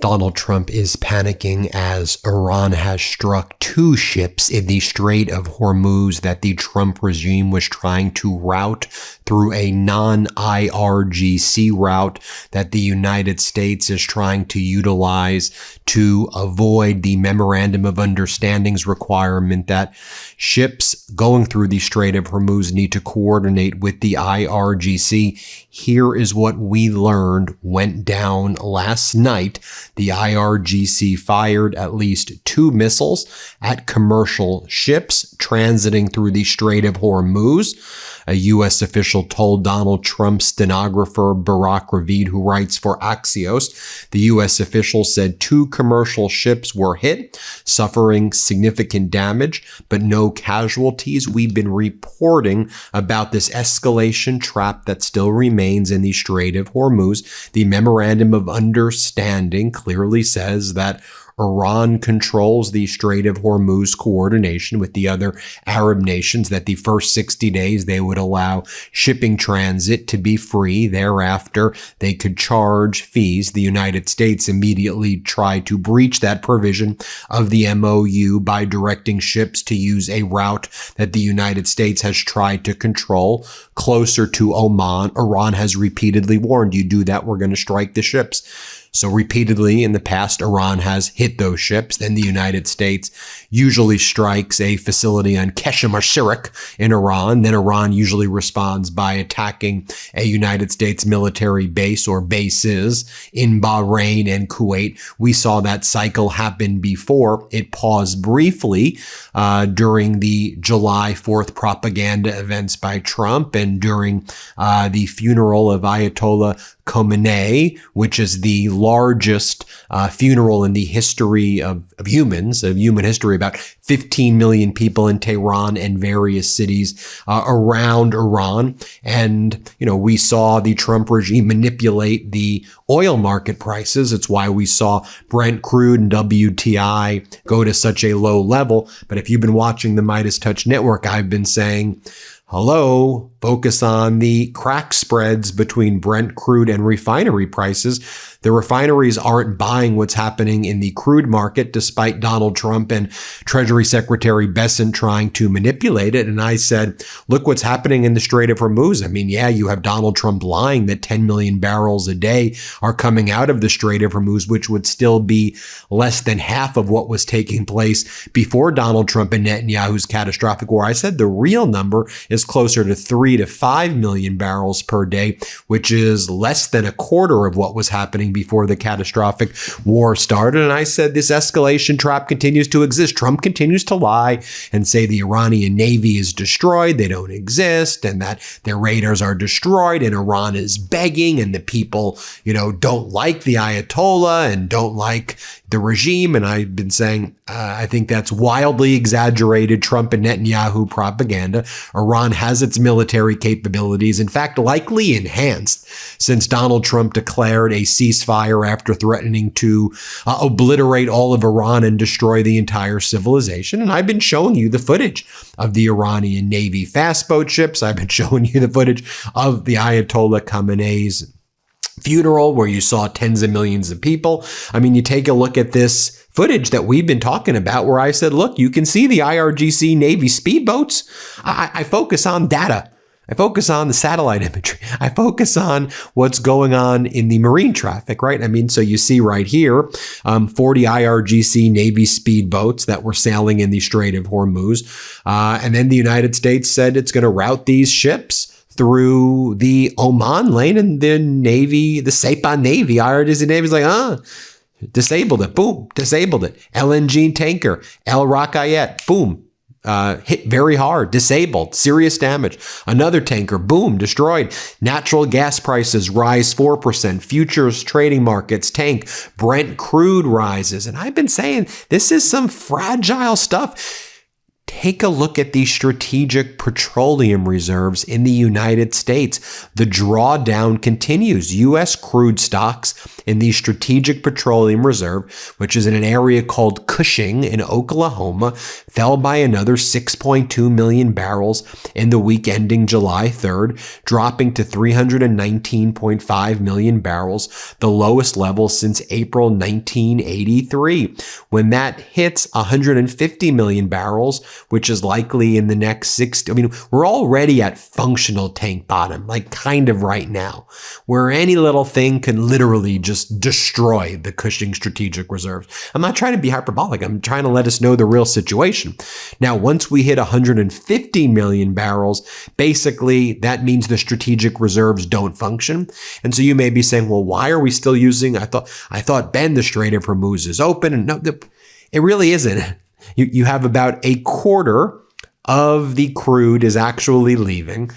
Donald Trump is panicking as Iran has struck 2 ships in the Strait of Hormuz that the Trump regime was trying to route through a non-IRGC route that the United States is trying to utilize to avoid the Memorandum of Understandings requirement that ships going through the Strait of Hormuz need to coordinate with the IRGC. Here is what we learned went down last night. The IRGC fired at least 2 missiles at commercial ships transiting through the Strait of Hormuz. A U.S. official told Donald Trump's stenographer, Barak Ravid, who writes for Axios, the U.S. official said 2 commercial ships were hit, suffering significant damage, but no casualties. We've been reporting about this escalation trap that still remains in the Strait of Hormuz. The Memorandum of Understanding clearly says that Iran controls the Strait of Hormuz coordination with the other Arab nations, that the first 60 days they would allow shipping transit to be free. Thereafter, they could charge fees. The United States immediately tried to breach that provision of the MOU by directing ships to use a route that the United States has tried to control closer to Oman. Iran has repeatedly warned, you do that, we're going to strike the ships. So repeatedly in the past, Iran has hit those ships. Then the United States usually strikes a facility on Keshem Ashirak in Iran. Then Iran usually responds by attacking a United States military base or bases in Bahrain and Kuwait. We saw that cycle happen before. It paused briefly during the July 4th propaganda events by Trump and during the funeral of Ayatollah Khomeini, which is the largest funeral in the history of human history, about 15 million people in Tehran and various cities around Iran. And, we saw the Trump regime manipulate the oil market prices. It's why we saw Brent crude and WTI go to such a low level. But if you've been watching the MeidasTouch network, I've been saying, hello, focus on the crack spreads between Brent crude and refinery prices. The refineries aren't buying what's happening in the crude market, despite Donald Trump and Treasury Secretary Bessent trying to manipulate it. And I said, look what's happening in the Strait of Hormuz. I mean, yeah, you have Donald Trump lying that 10 million barrels a day are coming out of the Strait of Hormuz, which would still be less than half of what was taking place before Donald Trump and Netanyahu's catastrophic war. I said the real number is closer to 3 to 5 million barrels per day, which is less than a quarter of what was happening before the catastrophic war started. And I said this escalation trap continues to exist. Trump continues to lie and say the Iranian Navy is destroyed, they don't exist, and that their radars are destroyed, and Iran is begging, and the people, don't like the Ayatollah and don't like the regime. And I've been saying, I think that's wildly exaggerated Trump and Netanyahu propaganda. Iran has its military capabilities, in fact, likely enhanced since Donald Trump declared a ceasefire after threatening to obliterate all of Iran and destroy the entire civilization. And I've been showing you the footage of the Iranian Navy fast boat ships. I've been showing you the footage of the Ayatollah Khamenei's funeral, where you saw tens of millions of people. I mean, you take a look at this footage that we've been talking about, where I said, look, you can see the IRGC Navy speedboats. I focus on data. I focus on the satellite imagery. I focus on what's going on in the marine traffic, right? I mean, so you see right here, 40 IRGC Navy speedboats that were sailing in the Strait of Hormuz. And then the United States said it's going to route these ships through the Oman lane, and the Navy, the Saipan Navy, IRGC Navy is like, disabled it. Boom, disabled it. LNG tanker, El Rakayet, boom. Hit very hard, disabled, serious damage. Another tanker, boom, destroyed. Natural gas prices rise 4%. Futures trading markets tank. Brent crude rises. And I've been saying this is some fragile stuff. Take a look at the strategic petroleum reserves in the United States. The drawdown continues. U.S. crude stocks in the strategic petroleum reserve, which is in an area called Cushing in Oklahoma, fell by another 6.2 million barrels in the week ending July 3rd, dropping to 319.5 million barrels, the lowest level since April 1983. When that hits 150 million barrels, which is likely in the next 6, we're already at functional tank bottom, like kind of right now, where any little thing can literally just destroy the Cushing strategic reserves. I'm not trying to be hyperbolic. I'm trying to let us know the real situation. Now, once we hit 150 million barrels, basically that means the strategic reserves don't function. And so you may be saying, well, why are we still using, I thought, Ben, the Strait of Hormuz is open. And no, it really isn't. You have about a quarter of the crude is actually leaving.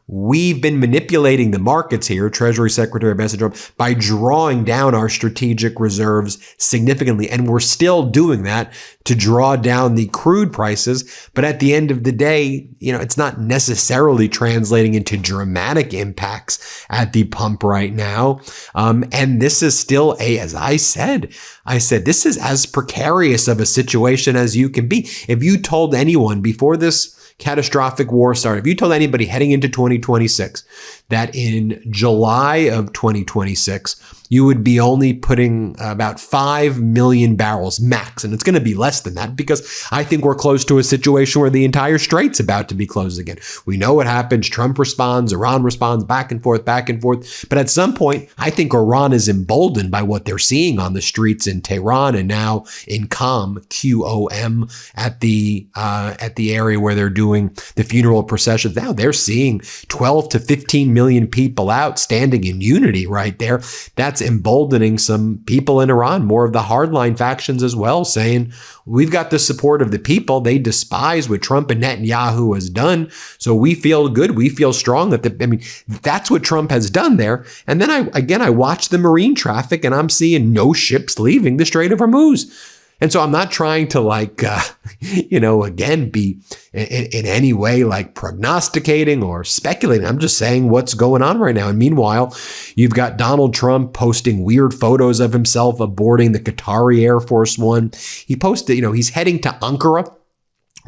We've been manipulating the markets here, Treasury Secretary Ben Trump, by drawing down our strategic reserves significantly. And we're still doing that to draw down the crude prices. But at the end of the day, it's not necessarily translating into dramatic impacts at the pump right now. And this is still as I said, this is as precarious of a situation as you can be. If you told anyone before this catastrophic war started, if you told anybody heading into 2026 that in July of 2026, you would be only putting about 5 million barrels max, and it's going to be less than that because I think we're close to a situation where the entire strait's about to be closed again. We know what happens. Trump responds, Iran responds, back and forth. But at some point, I think Iran is emboldened by what they're seeing on the streets in Tehran and now in QOM at the area where they're doing the funeral processions. Now they're seeing 12 to 15 million people out standing in unity right there. That's emboldening some people in Iran, more of the hardline factions as well, saying, we've got the support of the people. They despise what Trump and Netanyahu has done. So we feel good. We feel strong that's what Trump has done there. And then I watch the marine traffic and I'm seeing no ships leaving the Strait of Hormuz. And so I'm not trying to again, be in any way like prognosticating or speculating. I'm just saying what's going on right now. And meanwhile, you've got Donald Trump posting weird photos of himself aborting the Qatari Air Force One. He posted, he's heading to Ankara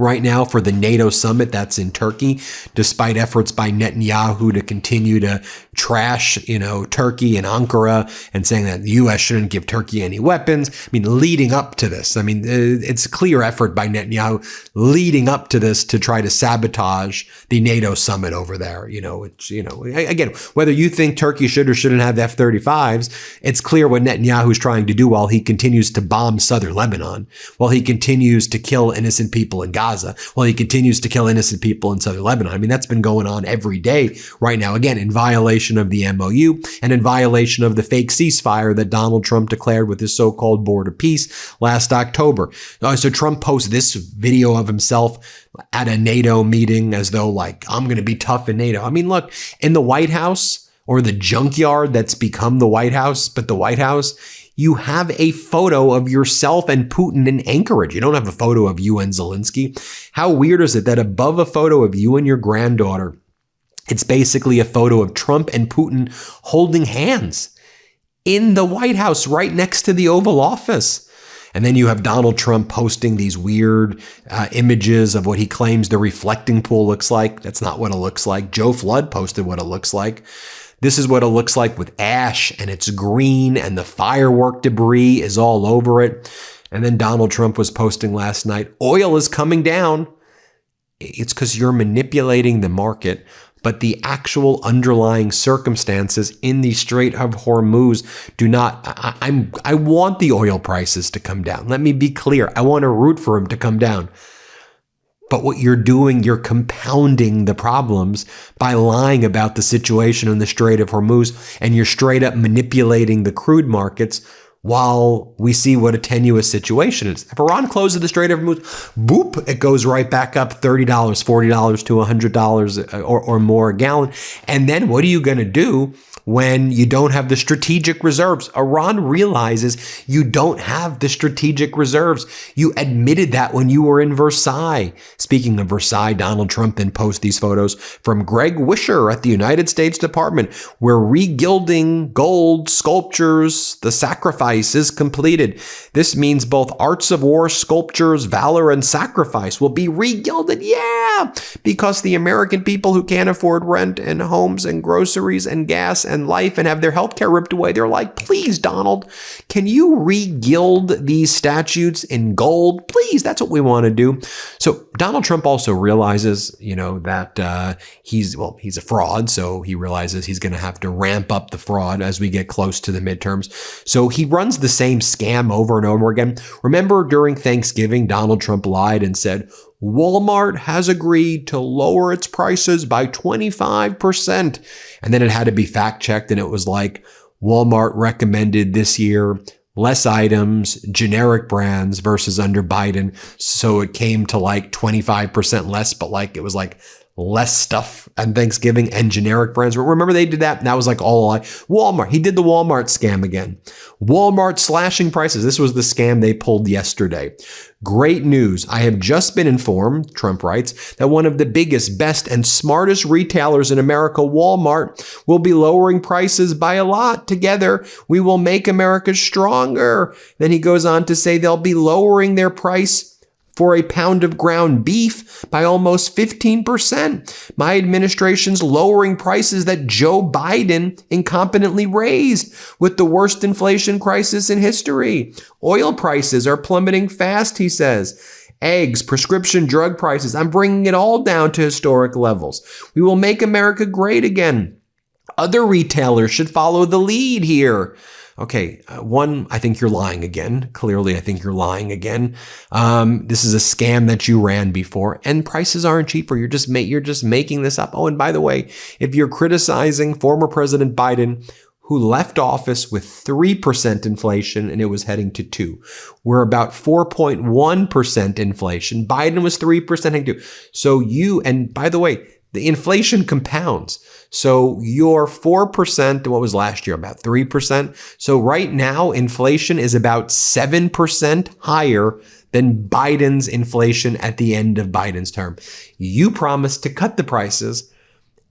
right now for the NATO summit that's in Turkey, despite efforts by Netanyahu to continue to trash, Turkey and Ankara and saying that the U.S. shouldn't give Turkey any weapons. Leading up to this, it's a clear effort by Netanyahu leading up to this to try to sabotage the NATO summit over there. Again, whether you think Turkey should or shouldn't have F-35s, it's clear what Netanyahu is trying to do while he continues to bomb southern Lebanon, while he continues to kill innocent people in Gaza, while he continues to kill innocent people in southern Lebanon. That's been going on every day right now, again, in violation of the MOU and in violation of the fake ceasefire that Donald Trump declared with his so-called border peace last October. So Trump posts this video of himself at a NATO meeting as though I'm going to be tough in NATO. Look, in the White House, or the junkyard that's become the White House, but the White House, you have a photo of yourself and Putin in Anchorage. You don't have a photo of you and Zelensky. How weird is it that above a photo of you and your granddaughter, it's basically a photo of Trump and Putin holding hands in the White House right next to the Oval Office? And then you have Donald Trump posting these weird images of what he claims the reflecting pool looks like. That's not what it looks like. Joe Flood posted what it looks like. This is what it looks like with ash, and it's green, and the firework debris is all over it. And then Donald Trump was posting last night, oil is coming down. It's because you're manipulating the market, but the actual underlying circumstances in the Strait of Hormuz do not. I want the oil prices to come down. Let me be clear. I want to root for them to come down. But what you're doing, you're compounding the problems by lying about the situation in the Strait of Hormuz, and you're straight up manipulating the crude markets while we see what a tenuous situation is. If Iran closes the Strait of Hormuz, boop, it goes right back up $30, $40 to $100 or more a gallon. And then what are you going to do when you don't have the strategic reserves. Iran realizes you don't have the strategic reserves. You admitted that when you were in Versailles. Speaking of Versailles, Donald Trump then posts these photos from Greg Wisher at the United States Department, where regilding gold sculptures, the sacrifice is completed. This means both arts of war sculptures, valor, and sacrifice will be regilded. Yeah, because the American people who can't afford rent and homes and groceries and gas and life and have their health care ripped away, they're like, please, Donald, can you regild these statues in gold? Please, that's what we want to do. So Donald Trump also realizes, that he's a fraud. So he realizes he's going to have to ramp up the fraud as we get close to the midterms. So he runs the same scam over and over again. Remember during Thanksgiving, Donald Trump lied and said, Walmart has agreed to lower its prices by 25%. And then it had to be fact checked. And it was like Walmart recommended this year less items, generic brands versus under Biden. So it came to like 25% less, but it was less stuff on Thanksgiving and generic brands. Remember they did that? And that was all a lie. Walmart, he did the Walmart scam again. Walmart slashing prices. This was the scam they pulled yesterday. Great news. I have just been informed, Trump writes, that one of the biggest, best, and smartest retailers in America, Walmart, will be lowering prices by a lot. Together, we will make America stronger. Then he goes on to say they'll be lowering their price for a pound of ground beef by almost 15%. My administration's lowering prices that Joe Biden incompetently raised with the worst inflation crisis in history. Oil prices are plummeting fast, he says. Eggs, prescription drug prices, I'm bringing it all down to historic levels. We will make America great again. Other retailers should follow the lead here. Okay, one, I think you're lying again. Clearly, I think you're lying again. This is a scam that you ran before, and prices aren't cheaper. You're just making this up. Oh, and by the way, if you're criticizing former President Biden, who left office with 3% inflation and it was heading to 2%. We're about 4.1% inflation. Biden was 3% heading to 2%. So and by the way, the inflation compounds. So your 4%, what was last year? About 3%. So right now, inflation is about 7% higher than Biden's inflation at the end of Biden's term. You promised to cut the prices.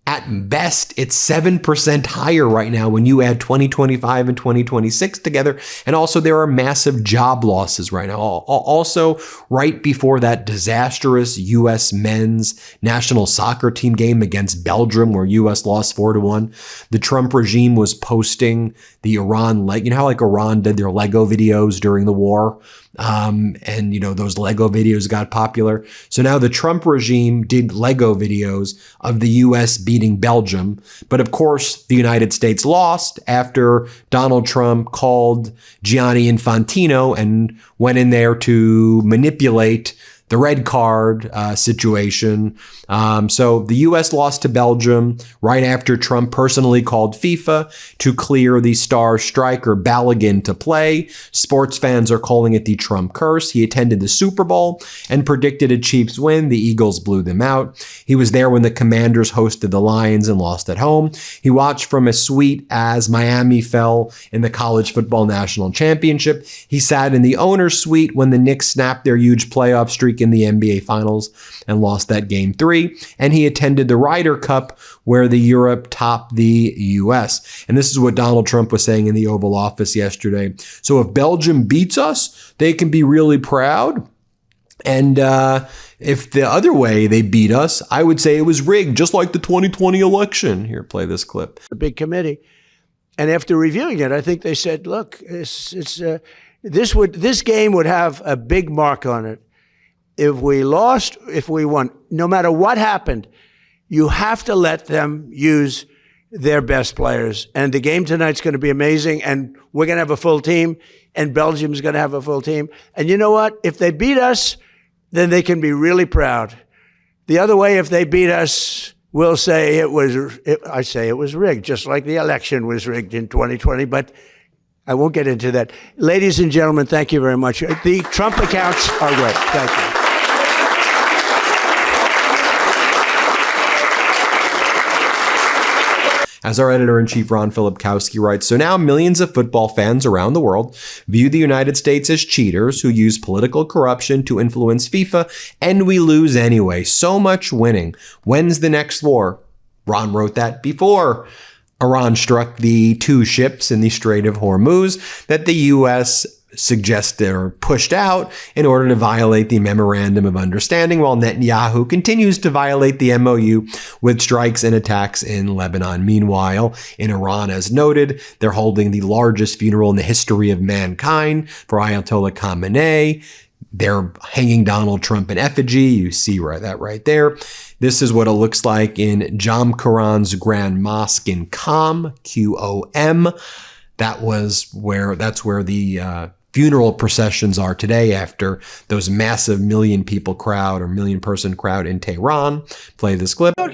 At best, it's 7% higher right now when you add 2025 and 2026 together. And also there are massive job losses right now. Also, right before that disastrous U.S. men's national soccer team game against Belgium, where U.S. lost 4-1, the Trump regime was posting the Iran, you know how Iran did their Lego videos during the war? Those Lego videos got popular. So now the Trump regime did Lego videos of the U.S. beating Belgium. But of course, the United States lost after Donald Trump called Gianni Infantino and went in there to manipulate the red card situation. So the U.S. lost to Belgium right after Trump personally called FIFA to clear the star striker Balogun to play. Sports fans are calling it the Trump curse. He attended the Super Bowl and predicted a Chiefs win. The Eagles blew them out. He was there when the Commanders hosted the Lions and lost at home. He watched from a suite as Miami fell in the college football national championship. He sat in the owner's suite when the Knicks snapped their huge playoff streak in the NBA Finals and lost that game 3. And he attended the Ryder Cup where the Europe topped the US. And this is what Donald Trump was saying in the Oval Office yesterday. So if Belgium beats us, they can be really proud. And if the other way they beat us, I would say it was rigged, just like the 2020 election. Here, play this clip. A big committee. And after reviewing it, I think they said, look, this game would have a big mark on it. If we lost, if we won, no matter what happened, you have to let them use their best players. And the game tonight's going to be amazing, and we're going to have a full team, and Belgium's going to have a full team. And you know what? If they beat us, then they can be really proud. The other way, if they beat us, we'll say I say it was rigged, just like the election was rigged in 2020, but I won't get into that. Ladies and gentlemen, thank you very much. The Trump accounts are great. Thank you. As our editor-in-chief Ron Filipkowski writes, so now millions of football fans around the world view the United States as cheaters who use political corruption to influence FIFA, and we lose anyway. So much winning. When's the next war? Ron wrote that before Iran struck the 2 ships in the Strait of Hormuz that the U.S. suggested or pushed out in order to violate the Memorandum of Understanding, while Netanyahu continues to violate the MOU with strikes and attacks in Lebanon. Meanwhile, in Iran, as noted, they're holding the largest funeral in the history of mankind for Ayatollah Khamenei. They're hanging Donald Trump in effigy. You see that right there. This is what it looks like in Jamkharan's Grand Mosque in Qom, Qom. That's where the funeral processions are today after those massive million person crowd in Tehran. Play this clip. And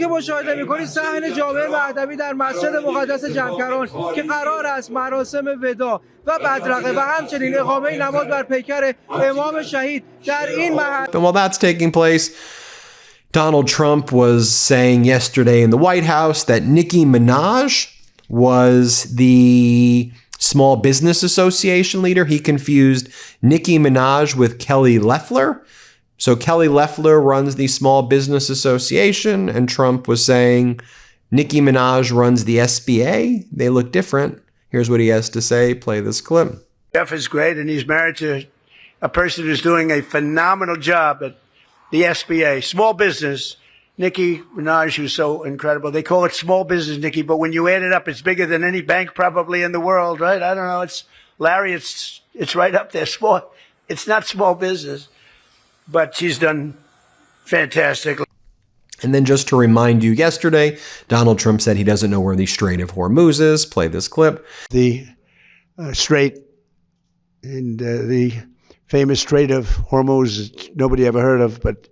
while that's taking place, Donald Trump was saying yesterday in the White House that Nicki Minaj was the Small Business Association leader. He confused Nicki Minaj with Kelly Loeffler. So Kelly Loeffler runs the Small Business Association, and Trump was saying Nicki Minaj runs the SBA. They look different. Here's what he has to say. Play this clip. Jeff is great, and he's married to a person who's doing a phenomenal job at the SBA, small business. Nicki Minaj, who's so incredible. They call it small business, Nicki, but when you add it up, it's bigger than any bank probably in the world, right? I don't know. It's Larry. It's right up there. Small. It's not small business, but she's done fantastic. And then just to remind you, yesterday, Donald Trump said he doesn't know where the Strait of Hormuz is. Play this clip. The Strait and the famous Strait of Hormuz, nobody ever heard of, but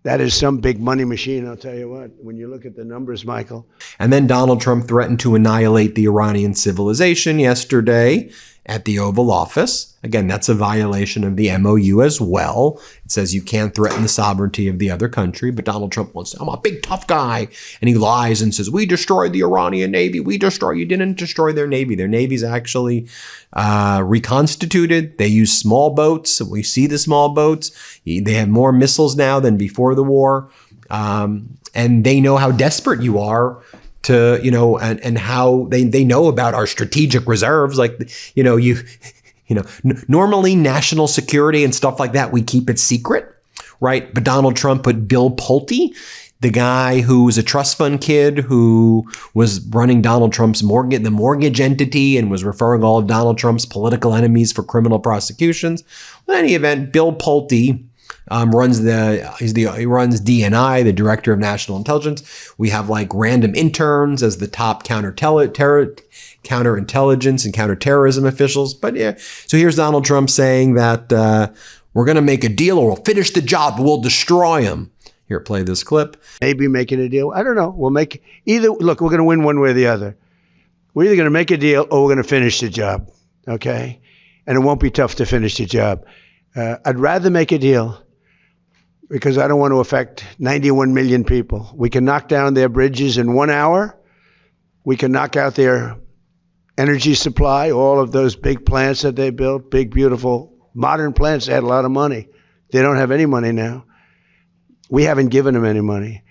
that is some big money machine, I'll tell you what, when you look at the numbers, Michael. And then Donald Trump threatened to annihilate the Iranian civilization yesterday at the Oval Office. Again, that's a violation of the MOU as well. It says you can't threaten the sovereignty of the other country, but Donald Trump wants to, I'm a big tough guy. And he lies and says, we destroyed the Iranian Navy. You didn't destroy their Navy. Their Navy's actually reconstituted. They use small boats. We see the small boats. They have more missiles now than before the war. And they know how desperate you are to, and how they know about our strategic reserves. Like, normally national security and stuff like that, we keep it secret, right? But Donald Trump put Bill Pulte, the guy who was a trust fund kid who was running Donald Trump's mortgage entity and was referring all of Donald Trump's political enemies for criminal prosecutions. Well, in any event, Bill Pulte runs DNI, the Director of National Intelligence. We have like random interns as the top counterintelligence and counterterrorism officials. But yeah, so here's Donald Trump saying that we're going to make a deal or we'll finish the job, but we'll destroy him. Here, play this clip. Maybe making a deal. I don't know. We'll make either. Look, we're going to win one way or the other. We're either going to make a deal or we're going to finish the job. Okay. And it won't be tough to finish the job. I'd rather make a deal because I don't want to affect 91 million people. We can knock down their bridges in 1 hour. We can knock out their energy supply, all of those big plants that they built, big, beautiful, modern plants. They had a lot of money. They don't have any money now. We haven't given them any money.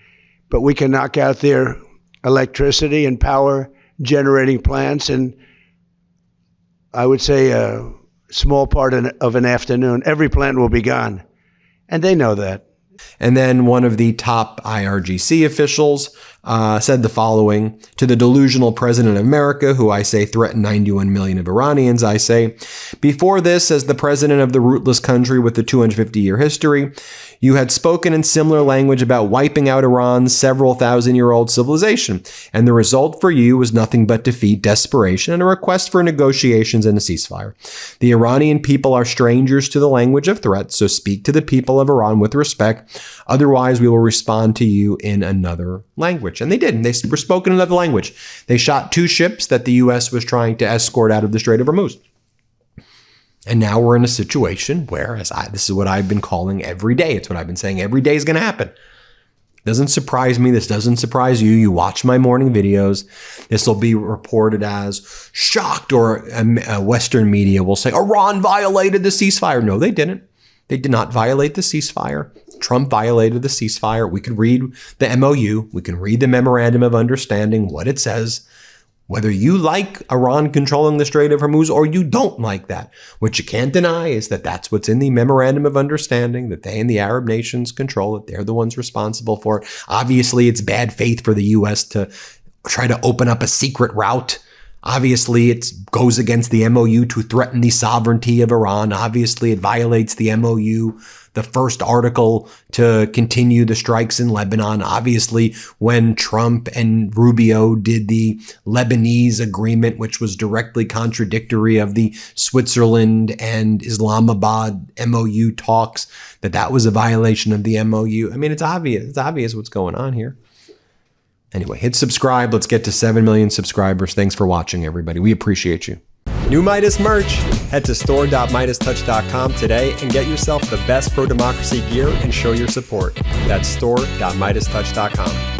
But we can knock out their electricity and power generating plants in, I would say, a small part of an afternoon. Every plant will be gone. And they know that. And then one of the top IRGC officials said the following: to the delusional president of America, who I say threatened 91 million of Iranians, I say, before this, as the president of the rootless country with the 250-year history, you had spoken in similar language about wiping out Iran's several thousand-year-old civilization, and the result for you was nothing but defeat, desperation, and a request for negotiations and a ceasefire. The Iranian people are strangers to the language of threat, so speak to the people of Iran with respect, otherwise we will respond to you in another language. And they did, and they were spoken in another language. They shot 2 ships that the U.S. was trying to escort out of the Strait of Hormuz. And now we're in a situation where, this is what I've been calling every day. It's what I've been saying every day is going to happen. Doesn't surprise me. This doesn't surprise you. You watch my morning videos. This will be reported as shocked, or Western media will say Iran violated the ceasefire. No, they didn't. They did not violate the ceasefire. Trump violated the ceasefire. We could read the MOU. We can read the Memorandum of Understanding, what it says. Whether you like Iran controlling the Strait of Hormuz or you don't like that, what you can't deny is that that's what's in the Memorandum of Understanding, that they and the Arab nations control it. They're the ones responsible for it. Obviously, it's bad faith for the U.S. to try to open up a secret route. Obviously, it goes against the MOU to threaten the sovereignty of Iran. Obviously, it violates the MOU, the first article, to continue the strikes in Lebanon. Obviously, when Trump and Rubio did the Lebanese agreement, which was directly contradictory of the Switzerland and Islamabad MOU talks, that was a violation of the MOU. I mean, it's obvious. It's obvious what's going on here. Anyway, hit subscribe. Let's get to 7 million subscribers. Thanks for watching, everybody. We appreciate you. New Meidas merch. Head to store.MeidasTouch.com today and get yourself the best pro-democracy gear and show your support. That's store.MeidasTouch.com.